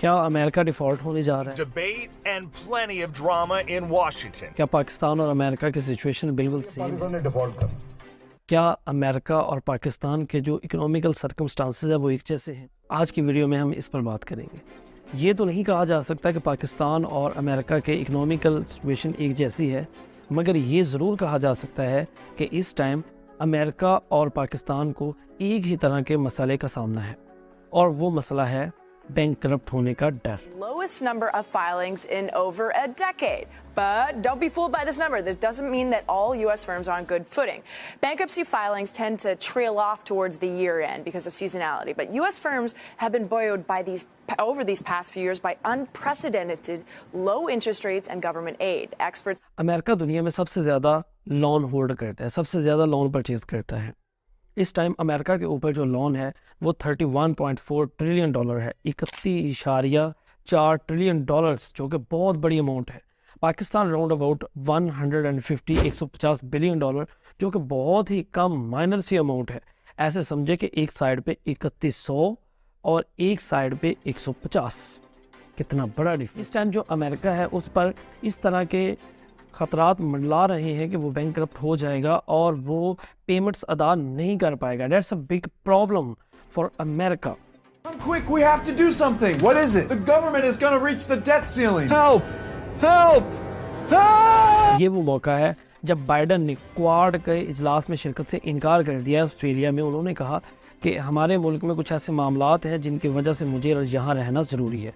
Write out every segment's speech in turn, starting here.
کیا امریکہ ڈیفالٹ ہونے جا رہا ہے؟ Debate and plenty of drama in Washington. کیا پاکستان اور امریکہ کی سچویشن بالکل سیم؟ پاکستان نے ڈیفالٹ کر کیا امریکہ اور پاکستان کے جو اکنومیکل سرکمسٹانسز ہیں وہ ایک جیسے ہیں؟ آج کی ویڈیو میں ہم اس پر بات کریں گے۔ یہ تو نہیں کہا جا سکتا کہ پاکستان اور امریکہ کے اکنومیکل سچویشن ایک جیسی ہے، مگر یہ ضرور کہا جا سکتا ہے کہ اس ٹائم امریکہ اور پاکستان کو ایک ہی طرح کے مسئلے کا سامنا ہے، اور وہ مسئلہ ہے بینک کرپٹ ہونے کا ڈر۔ Lowest number of filings in over a decade. But don't be fooled by this number. This doesn't mean that all U.S. firms are on good footing. Bankruptcy filings tend to trail off towards the year end because of seasonality. But U.S. firms have been buoyed by over these past few years by unprecedented low interest rates and government aid. Experts امریکہ دنیا میں سب سے زیادہ loan hold کرتا ہے، سب سے زیادہ loan purchase کرتا ہے۔ اس ٹائم امریکہ کے اوپر جو لون ہے وہ 31.4 ٹریلین ڈالر ہے، 31.4 ٹریلین ڈالرز، جو کہ بہت بڑی اماؤنٹ ہے۔ Pakistan round about 150 billion dollar, جو کہ بہت ہی کم مائنر سی اماؤنٹ ہے۔ ایسے سمجھے کہ ایک سائڈ پہ 3100 اور ایک سائڈ پہ 150، کتنا بڑا ڈیفرنس۔ اس ٹائم جو امریکہ ہے اس پر اس طرح کے خطرات منڈلا رہے ہیں کہ وہ بینک کرپٹ ہو جائے گا اور وہ پیمنٹس ادا نہیں کر پائے گا۔ That's a big problem for America. Come quick, we have to do something. What is it? The government is going to reach the debt ceiling. Help! Help! Help! یہ وہ موقع ہے جب بائیڈن نے کوارڈ کے اجلاس میں شرکت سے انکار کر دیا۔ آسٹریلیا میں انہوں نے کہا کہ ہمارے ملک میں کچھ ایسے معاملات ہیں جن کی وجہ سے مجھے یہاں رہنا ضروری ہے۔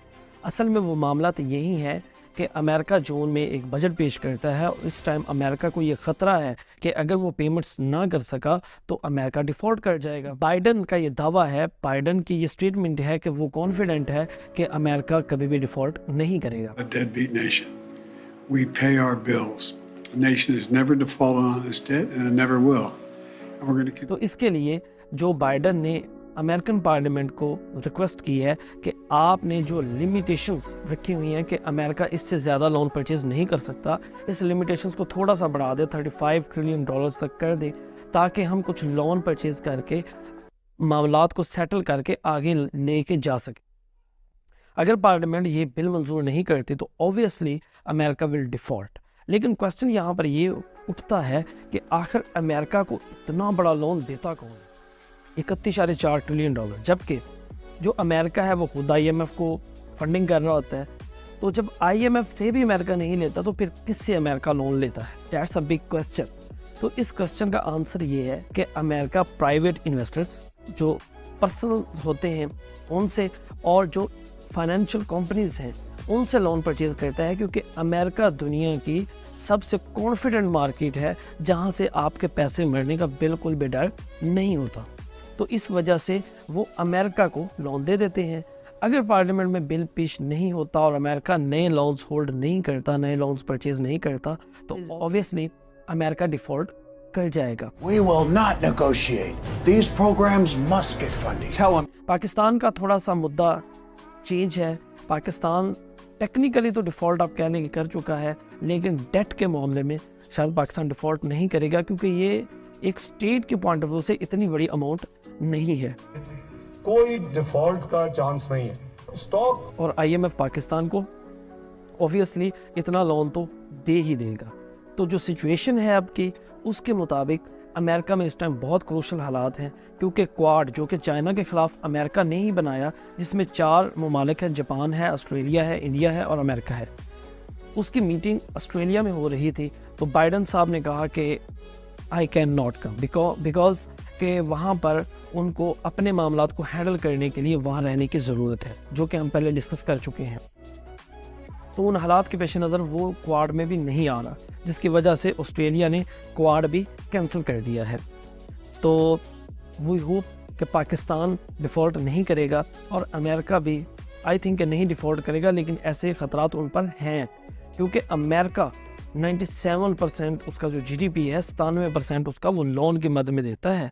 اصل میں وہ معاملات یہی ہیں کہ امریکہ جون میں ایک بجٹ پیش کرتا ہے، اور اس ٹائم امریکہ کو یہ خطرہ ہے کہ اگر وہ پیمنٹس نہ کر سکا تو امریکہ ڈیفالٹ کر جائے گا۔ بائیڈن کا یہ دعویٰ ہے، بائیڈن کی یہ سٹیٹمنٹ ہے کہ وہ کانفیڈنٹ ہے کہ امریکہ کبھی بھی ڈیفالٹ نہیں کرے گا۔ A deadbeat nation. We pay our bills. The nation has never defaulted on its debt and it never will. And we're going to keep. تو اس کے لیے جو بائیڈن نے امریکن پارلیمنٹ کو ریکویسٹ کی ہے کہ آپ نے جو لیمیٹیشنز رکھی ہوئی ہیں کہ امریکہ اس سے زیادہ لون پرچیز نہیں کر سکتا، اس لیمیٹیشنز کو تھوڑا سا بڑھا دے، 35 ٹریلین ڈالرز تک کر دے، تاکہ ہم کچھ لون پرچیز کر کے معاملات کو سیٹل کر کے آگے لے کے جا سکیں۔ اگر پارلیمنٹ یہ بل منظور نہیں کرتی تو اوبویسلی امریکہ ول ڈیفالٹ۔ لیکن کوسچن یہاں پر یہ اٹھتا ہے کہ آخر امریکہ کو اتنا بڑا لون دیتا کون ہے؟ 31.4 ٹریلین ڈالر، جبکہ جو امریکہ ہے وہ خود آئی ایم ایف کو فنڈنگ کر رہا ہوتا ہے۔ تو جب آئی ایم ایف سے بھی امریکہ نہیں لیتا تو پھر کس سے امریکہ لون لیتا ہے؟ That's a big question. تو اس کوسچن کا آنسر یہ ہے کہ امریکہ پرائیویٹ انویسٹرز جو پرسنل ہوتے ہیں ان سے، اور جو فائنینشیل کمپنیز ہیں ان سے لون پرچیز کرتا ہے، کیونکہ امریکہ دنیا کی سب سے کانفیڈنٹ مارکیٹ ہے جہاں سے آپ کے پیسے مرنے کا بالکل بھی ڈر نہیں ہوتا۔ تو اس وجہ سے وہ امریکہ کو لون دے دیتے ہیں۔ اگر پارلیمنٹ میں بل پیش نہیں ہوتا اور امریکہ نئے لونز ہولڈ نہیں کرتا، نئے لونز پرچیز نہیں کرتا، تو obviously امریکہ ڈیفالٹ کر جائے گا۔ We will not negotiate. These programs must get funding. Tell them. Pakistan کا تھوڑا سا مدعا چینج ہے۔ پاکستان ٹیکنیکلی تو ڈیفالٹ آپ کہنے کی کر چکا ہے، لیکن ڈیٹ کے معاملے میں شاید پاکستان ڈیفالٹ نہیں کرے گا، کیونکہ یہ ایک سٹیٹ کے پوائنٹ آف ویو سے اتنی بڑی اماؤنٹ نہیں ہے۔ کوئی ڈیفالٹ کا چانس نہیں ہے۔ اسٹاک اور آئی ایم ایف پاکستان کو اوبویسلی اتنا لون تو دے ہی دے گا۔ تو جو سچویشن ہے اب کی، اس کے مطابق امریکہ میں اس ٹائم بہت کروشل حالات ہیں، کیونکہ کوارڈ جو کہ چائنا کے خلاف امریکہ نے ہی بنایا، جس میں 4 ممالک ہیں، جاپان ہے، آسٹریلیا ہے، انڈیا ہے اور امریکہ ہے۔ اس کی میٹنگ آسٹریلیا میں ہو رہی تھی، تو بائیڈن صاحب نے کہا کہ I cannot come because کہ وہاں پر ان کو اپنے معاملات کو ہینڈل کرنے کے لیے وہاں رہنے کی ضرورت ہے، جو کہ ہم پہلے ڈسکس کر چکے ہیں۔ تو ان حالات کے پیش نظر وہ کوارڈ میں بھی نہیں آ رہا، جس کی وجہ سے آسٹریلیا نے کوارڈ بھی کینسل کر دیا ہے۔ تو وی ہوپ کہ پاکستان ڈیفالٹ نہیں کرے گا، اور امریکہ بھی آئی تھنک کہ نہیں ڈیفالٹ کرے گا، لیکن ایسے خطرات ان پر ہیں، کیونکہ امریکہ 97% اس کا جو جی ڈی پی ہے، 97% اس کا وہ لون کی مد میں دیتا ہے۔